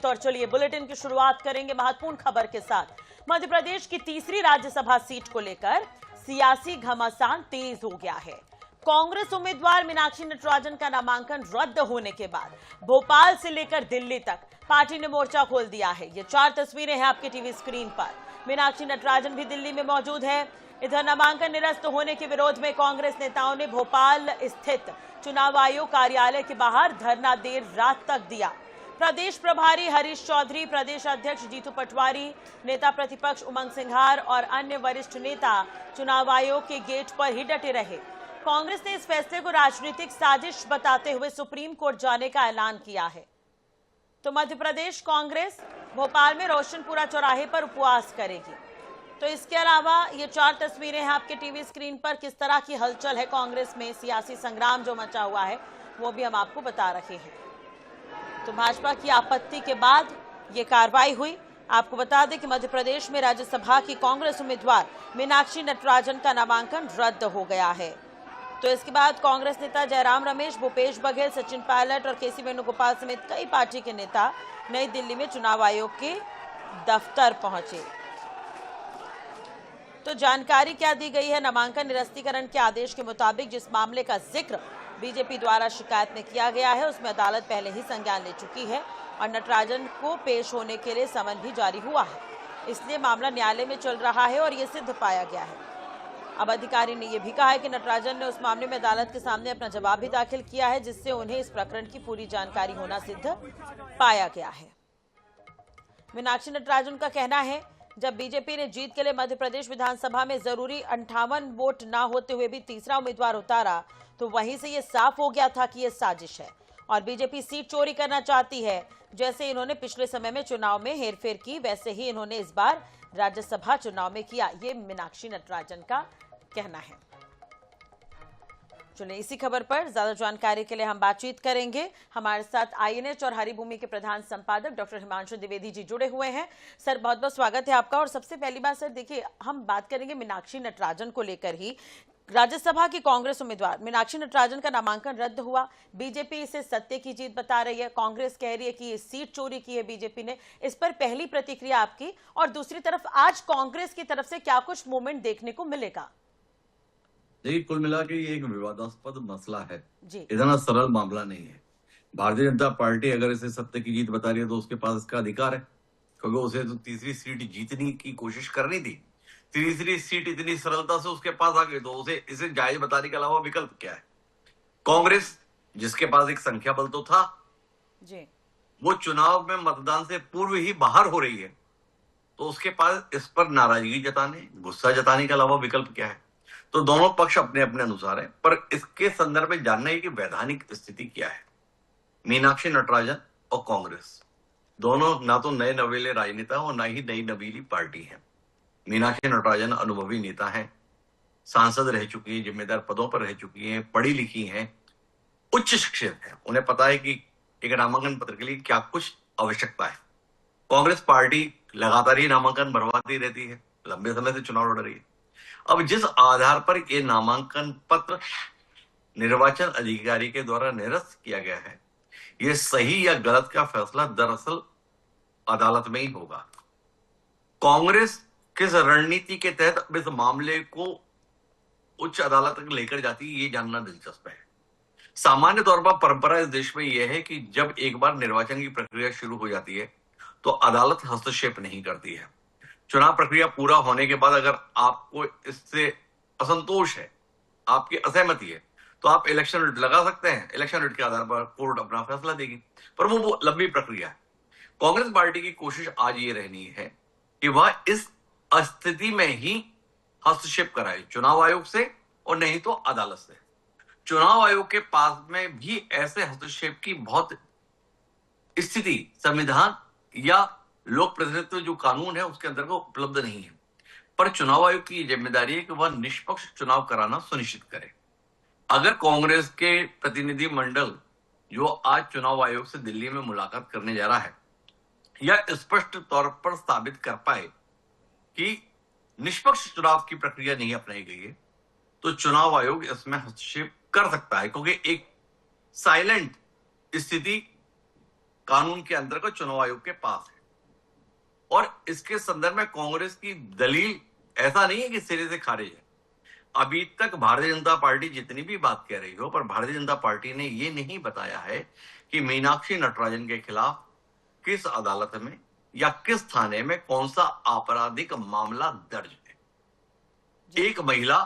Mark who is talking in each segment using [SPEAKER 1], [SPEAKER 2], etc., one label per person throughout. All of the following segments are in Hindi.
[SPEAKER 1] वक्त। और चलिए बुलेटिन की शुरुआत करेंगे महत्वपूर्ण खबर के साथ। मध्य प्रदेश की तीसरी राज्यसभा सीट को लेकर सियासी घमासान तेज हो गया है। कांग्रेस उम्मीदवार मीनाक्षी नटराजन का नामांकन रद्द होने के बाद भोपाल से लेकर दिल्ली तक पार्टी ने मोर्चा खोल दिया है। ये 4 तस्वीरें हैं आपके टीवी स्क्रीन पर। मीनाक्षी नटराजन भी दिल्ली में मौजूद है। इधर नामांकन निरस्त होने के विरोध में कांग्रेस नेताओं ने भोपाल स्थित चुनाव आयोग कार्यालय के बाहर धरना देर रात तक दिया। प्रदेश प्रभारी हरीश चौधरी, प्रदेश अध्यक्ष जीतू पटवारी, नेता प्रतिपक्ष उमंग सिंघार और अन्य वरिष्ठ नेता चुनाव आयोग के गेट पर ही डटे रहे। कांग्रेस ने इस फैसले को राजनीतिक साजिश बताते हुए सुप्रीम कोर्ट जाने का ऐलान किया है। तो मध्य प्रदेश कांग्रेस भोपाल में रोशनपुरा चौराहे पर उपवास करेगी। तो इसके अलावा ये 4 तस्वीरें हैं आपके टीवी स्क्रीन पर। किस तरह की हलचल है कांग्रेस में, सियासी संग्राम जो मचा हुआ है वो भी हम आपको बता रहे हैं। तो भाजपा की आपत्ति के बाद ये कार्रवाई हुई। आपको बता दें कि मध्य प्रदेश में राज्यसभा की कांग्रेस उम्मीदवार मीनाक्षी नटराजन का नामांकन रद्द हो गया है। तो इसके बाद कांग्रेस नेता जयराम रमेश, भूपेश बघेल, सचिन पायलट और केसी वेणुगोपाल समेत कई पार्टी के नेता नई दिल्ली में चुनाव आयोग के दफ्तर पहुंचे। तो जानकारी क्या दी गई है? नामांकन निरस्तीकरण के आदेश के मुताबिक जिस मामले का जिक्र बीजेपी द्वारा शिकायत में किया गया है उसमें अदालत पहले ही संज्ञान ले चुकी है और नटराजन को पेश होने के लिए समन भी जारी हुआ है। इसलिए मामला न्यायालय में चल रहा है और ये सिद्ध पाया गया है। अब अधिकारी ने यह भी कहा है कि नटराजन ने उस मामले में अदालत के सामने अपना जवाब भी दाखिल किया है, जिससे उन्हें इस प्रकरण की पूरी जानकारी होना सिद्ध पाया गया है। मीनाक्षी नटराजन का कहना है, जब बीजेपी ने जीत के लिए मध्य प्रदेश विधानसभा में जरूरी 58 वोट न होते हुए भी तीसरा उम्मीदवार उतारा तो वहीं से ये साफ हो गया था कि ये साजिश है और बीजेपी सीट चोरी करना चाहती है। जैसे इन्होंने पिछले समय में चुनाव में हेरफेर की, वैसे ही इन्होंने इस बार राज्यसभा चुनाव में किया। ये मीनाक्षी नटराजन का कहना है। चलिए इसी खबर पर ज्यादा जानकारी के लिए हम बातचीत करेंगे। हमारे साथ आईएनएच और हरिभूमि के प्रधान संपादक डॉक्टर हिमांशु द्विवेदी जी जुड़े हुए हैं। सर बहुत बहुत स्वागत है आपका। और सबसे पहली बात सर, देखिए हम बात करेंगे मीनाक्षी नटराजन को लेकर ही। राज्यसभा की कांग्रेस उम्मीदवार मीनाक्षी नटराजन का नामांकन रद्द हुआ। बीजेपी इसे सत्य की जीत बता रही है, कांग्रेस कह रही है कि ये सीट चोरी की है बीजेपी ने। इस पर पहली प्रतिक्रिया आपकी, और दूसरी तरफ आज कांग्रेस की तरफ से क्या कुछ मूवमेंट देखने को मिलेगा?
[SPEAKER 2] देखिए, कुल मिला के ये एक विवादास्पद मसला है, इतना सरल मामला नहीं है। भारतीय जनता पार्टी अगर इसे सत्य की जीत बता रही है तो उसके पास इसका अधिकार है, क्योंकि उसे तो तीसरी सीट जीतने की कोशिश करनी थी। तीसरी सीट इतनी सरलता से उसके पास आ गई तो उसे इसे जायज बताने के अलावा विकल्प क्या है? कांग्रेस जिसके पास एक संख्या बल तो था
[SPEAKER 1] जी,
[SPEAKER 2] वो चुनाव में मतदान से पूर्व ही बाहर हो रही है, तो उसके पास इस पर नाराजगी जताने, गुस्सा जताने के अलावा विकल्प क्या है? तो दोनों पक्ष अपने अपने अनुसार है, पर इसके संदर्भ में जानना है कि वैधानिक स्थिति क्या है। मीनाक्षी नटराजन और कांग्रेस दोनों ना तो नए नवेले राजनेता और ना ही नई नवीली पार्टी है। मीनाक्षी नटराजन अनुभवी नेता हैं, सांसद रह चुकी हैं, जिम्मेदार पदों पर रह चुकी हैं, पढ़ी लिखी हैं, उच्च शिक्षित हैं। उन्हें पता है कि एक नामांकन पत्र के लिए क्या कुछ आवश्यकता है। कांग्रेस पार्टी लगातार ही नामांकन भरवाती रहती है, लंबे समय से चुनाव लड़ रही है। अब जिस आधार पर ये नामांकन पत्र निर्वाचन अधिकारी के द्वारा निरस्त किया गया है, ये सही या गलत का फैसला दरअसल अदालत में ही होगा। कांग्रेस किस रणनीति के तहत अब इस मामले को उच्च अदालत तक लेकर जाती है, ये जानना दिलचस्प है। सामान्य तौर पर परंपरा इस देश में यह है कि जब एक बार निर्वाचन की प्रक्रिया शुरू हो जाती है तो अदालत हस्तक्षेप नहीं करती है। चुनाव प्रक्रिया पूरा होने के बाद अगर आपको इससे असंतोष है, आपकी असहमति है, तो आप इलेक्शन रिट लगा सकते हैं। इलेक्शन रिट के आधार पर कोर्ट अपना फैसला देगी, पर वो लंबी प्रक्रिया है। कांग्रेस पार्टी की कोशिश आज ये रहनी है कि वह इस स्थिति में ही हस्तक्षेप कराए, चुनाव आयोग से और नहीं तो अदालत से। चुनाव आयोग के पास में भी ऐसे हस्तक्षेप की बहुत स्थिति संविधान या लोक प्रतिनिधित्व जो कानून है उसके अंतर्गत उपलब्ध नहीं है। पर चुनाव आयोग की जिम्मेदारी है कि वह निष्पक्ष चुनाव कराना सुनिश्चित करे। अगर कांग्रेस के प्रतिनिधि मंडल जो आज चुनाव आयोग से दिल्ली में मुलाकात करने जा रहा है, यह स्पष्ट तौर पर साबित कर पाए कि निष्पक्ष चुनाव की प्रक्रिया नहीं अपनाई गई है, तो चुनाव आयोग इसमें हस्तक्षेप कर सकता है, क्योंकि एक साइलेंट स्थिति कानून के अंतर्गत चुनाव आयोग के पास है। और इसके संदर्भ में कांग्रेस की दलील ऐसा नहीं है कि सिरे से खारिज है। अभी तक भारतीय जनता पार्टी जितनी भी बात कह रही हो, पर भारतीय जनता पार्टी ने ये नहीं बताया है कि मीनाक्षी नटराजन के खिलाफ किस अदालत में या किस थाने में कौन सा आपराधिक मामला दर्ज है। एक महिला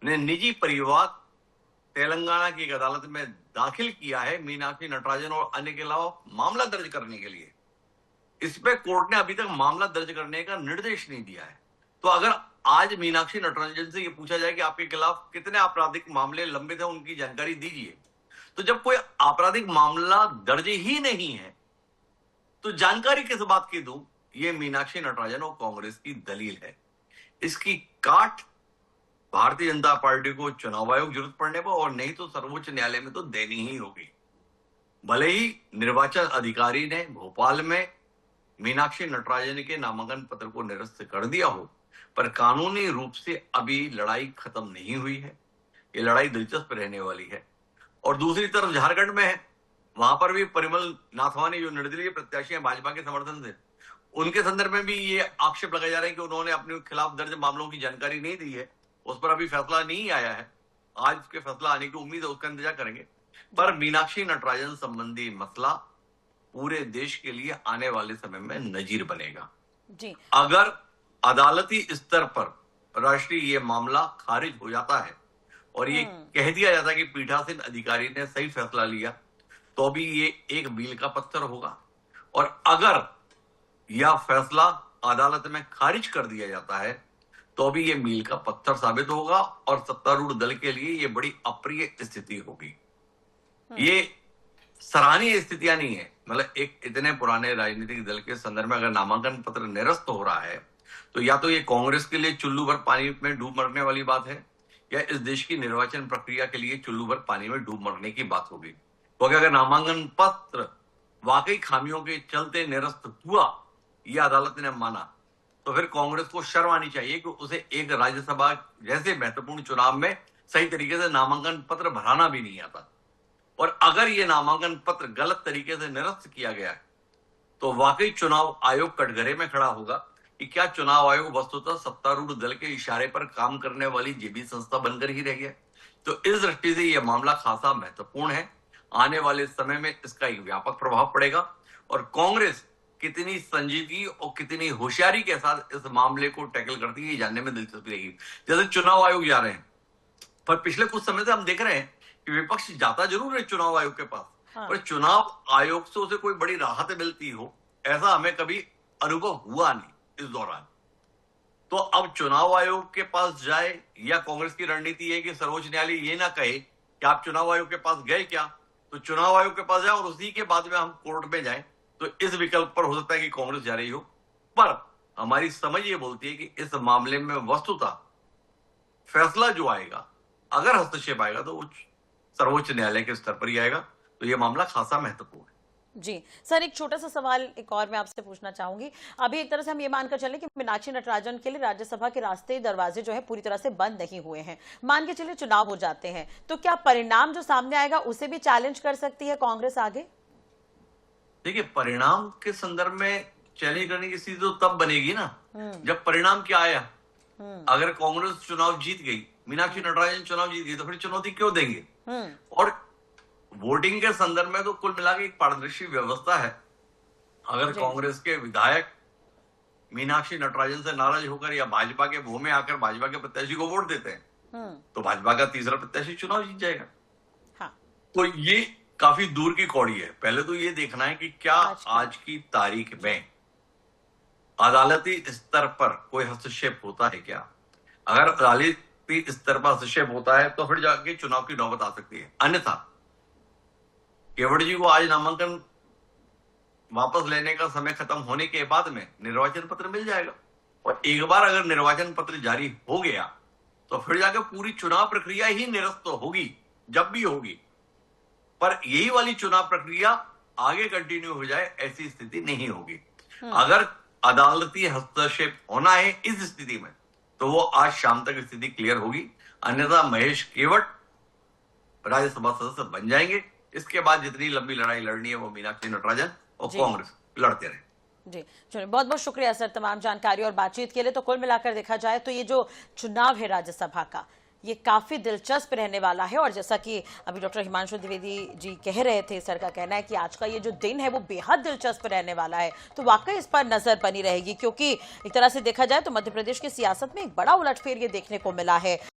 [SPEAKER 2] ने निजी परिवार तेलंगाना की एक अदालत में दाखिल किया है मीनाक्षी नटराजन और अन्य के अलावा मामला दर्ज करने के लिए। इस पे कोर्ट ने अभी तक मामला दर्ज करने का निर्देश नहीं दिया है। तो अगर आज मीनाक्षी नटराजन से ये पूछा जाए कि आपके खिलाफ कितने आपराधिक मामले लंबित हैं, उनकी जानकारी दीजिए, तो जब कोई आपराधिक मामला दर्ज ही नहीं है तो जानकारी किस बात की दूं? ये मीनाक्षी नटराजन और कांग्रेस की दलील है। इसकी काट भारतीय जनता पार्टी को चुनाव आयोग जरूरत पड़ने पर और नहीं तो सर्वोच्च न्यायालय में तो देनी ही होगी। भले ही निर्वाचन अधिकारी ने भोपाल में मीनाक्षी नटराजन के नामांकन पत्र को निरस्त कर दिया हो, पर कानूनी रूप से अभी लड़ाई खत्म नहीं हुई है। ये लड़ाई दिलचस्प रहने वाली है। और दूसरी तरफ झारखंड में है, वहां पर भी परिमल नाथवानी जो निर्दलीय प्रत्याशी हैं भाजपा के समर्थन से, उनके संदर्भ में भी ये आक्षेप लगाए जा रहे हैं कि उन्होंने अपने खिलाफ दर्ज मामलों की जानकारी नहीं दी है। उस पर अभी फैसला नहीं आया है। आज उसके फैसला आने की उम्मीद है, उसका इंतजार करेंगे। पर मीनाक्षी नटराजन संबंधी मसला पूरे देश के लिए आने वाले समय में नजीर बनेगा
[SPEAKER 1] जी।
[SPEAKER 2] अगर अदालती स्तर पर राष्ट्रीय ये मामला खारिज हो जाता है और ये कह दिया जाता है कि पीठासीन अधिकारी ने सही फैसला लिया, तो भी ये एक मील का पत्थर होगा। और अगर यह फैसला अदालत में खारिज कर दिया जाता है तो भी ये मील का पत्थर साबित होगा और सत्तारूढ़ दल के लिए ये बड़ी अप्रिय स्थिति होगी। ये सराहनीय स्थितियां नहीं है। मतलब एक इतने पुराने राजनीतिक दल के संदर्भ में अगर नामांकन पत्र निरस्त हो रहा है तो या तो ये कांग्रेस के लिए चुल्लू भर पानी में डूब मरने वाली बात है, या इस देश की निर्वाचन प्रक्रिया के लिए चुल्लू भर पानी में डूब मरने की बात होगी। क्योंकि अगर नामांकन पत्र वाकई खामियों के चलते निरस्त हुआ, ये अदालत ने माना, तो फिर कांग्रेस को शर्म आनी चाहिए कि उसे एक राज्यसभा जैसे महत्वपूर्ण चुनाव में सही तरीके से नामांकन पत्र भराना भी नहीं आता। और अगर ये नामांकन पत्र गलत तरीके से निरस्त किया गया है तो वाकई चुनाव आयोग कटघरे में खड़ा होगा कि क्या चुनाव आयोग वस्तुतः सत्तारूढ़ दल के इशारे पर काम करने वाली जेबी संस्था बनकर ही रह गया। तो इस दृष्टि से यह मामला खासा महत्वपूर्ण है। आने वाले समय में इसका एक व्यापक प्रभाव पड़ेगा और कांग्रेस कितनी संजीदगी और कितनी होशियारी के साथ इस मामले को टैकल करती है, ये जानने में दिलचस्पी रहेगी। जैसे चुनाव आयोग जा रहे हैं, पर पिछले कुछ समय से हम देख रहे हैं कि विपक्ष जाता जरूर है चुनाव आयोग के पास, पर चुनाव आयोग से उसे कोई बड़ी राहत मिलती हो ऐसा हमें कभी अनुभव हुआ नहीं इस दौरान। तो अब चुनाव आयोग के पास जाए, या कांग्रेस की रणनीति है कि सर्वोच्च न्यायालय ये ना कहे कि आप चुनाव आयोग के पास गए क्या, तो चुनाव आयोग के पास जाए और उसी के बाद में हम कोर्ट में जाएं। तो इस विकल्प पर हो सकता है कि कांग्रेस जा रही हो, पर हमारी समझ ये बोलती है कि इस मामले में वस्तुतः फैसला जो आएगा, अगर हस्तक्षेप आएगा तो वो सर्वोच्च न्यायालय के स्तर पर ही आएगा। तो यह मामला खासा महत्वपूर्ण है।
[SPEAKER 1] जी सर, एक छोटा सा सवाल एक और मैं आपसे पूछना चाहूंगी। अभी एक तरह से हम ये मानकर चले कि मीनाक्षी नटराजन के लिए राज्यसभा के रास्ते दरवाजे जो है पूरी तरह से बंद नहीं हुए हैं, मान के चलिए चुनाव हो जाते हैं, तो क्या परिणाम जो सामने आएगा उसे भी चैलेंज कर सकती है कांग्रेस आगे?
[SPEAKER 2] देखिए, परिणाम के संदर्भ में चैलेंज करने की स्थिति तो तब बनेगी ना जब परिणाम क्या आया। अगर कांग्रेस चुनाव जीत गई, मीनाक्षी नटराजन चुनाव जीत गई, तो फिर चुनौती क्यों देंगे? और वोटिंग के संदर्भ में तो कुल मिलाकर एक पारदर्शी व्यवस्था है। अगर कांग्रेस के विधायक मीनाक्षी नटराजन से नाराज होकर या भाजपा के मुंह में आकर भाजपा के प्रत्याशी को वोट देते हैं तो भाजपा का तीसरा प्रत्याशी चुनाव जीत जाएगा।
[SPEAKER 1] हाँ।
[SPEAKER 2] तो ये काफी दूर की कौड़ी है। पहले तो ये देखना है कि क्या आज की तारीख में अदालती स्तर पर कोई हस्तक्षेप होता है क्या। अगर अदालती स्तर पर हस्तक्षेप होता है तो फिर जाके चुनाव की नौबत आ सकती है। अन्यथा केवट जी को आज नामांकन वापस लेने का समय खत्म होने के बाद में निर्वाचन पत्र मिल जाएगा, और एक बार अगर निर्वाचन पत्र जारी हो गया तो फिर जाकर पूरी चुनाव प्रक्रिया ही निरस्त होगी, जब भी होगी। पर यही वाली चुनाव प्रक्रिया आगे कंटिन्यू हो जाए ऐसी स्थिति नहीं होगी। अगर अदालती हस्तक्षेप होना है इस स्थिति में तो वो आज शाम तक स्थिति क्लियर होगी, अन्यथा महेश केवट राज्यसभा सदस्य बन जाएंगे इसके बाद जितनी लंबी लड़ाई लड़नी है वो मीनाक्षी नटराजन और
[SPEAKER 1] जी।
[SPEAKER 2] कांग्रेस लड़ते रहे।
[SPEAKER 1] जी चलिए, बहुत बहुत शुक्रिया सर तमाम जानकारी और बातचीत के लिए। तो कुल मिलाकर देखा जाए तो ये जो चुनाव है राज्यसभा का, ये काफी दिलचस्प रहने वाला है। और जैसा कि अभी डॉक्टर हिमांशु द्विवेदी जी कह रहे थे, सर का कहना है कि आज का ये जो दिन है वो बेहद दिलचस्प रहने वाला है। तो वाकई इस पर नजर बनी रहेगी, क्योंकि एक तरह से देखा जाए तो मध्य प्रदेश की सियासत में एक बड़ा उलटफेर ये देखने को मिला है।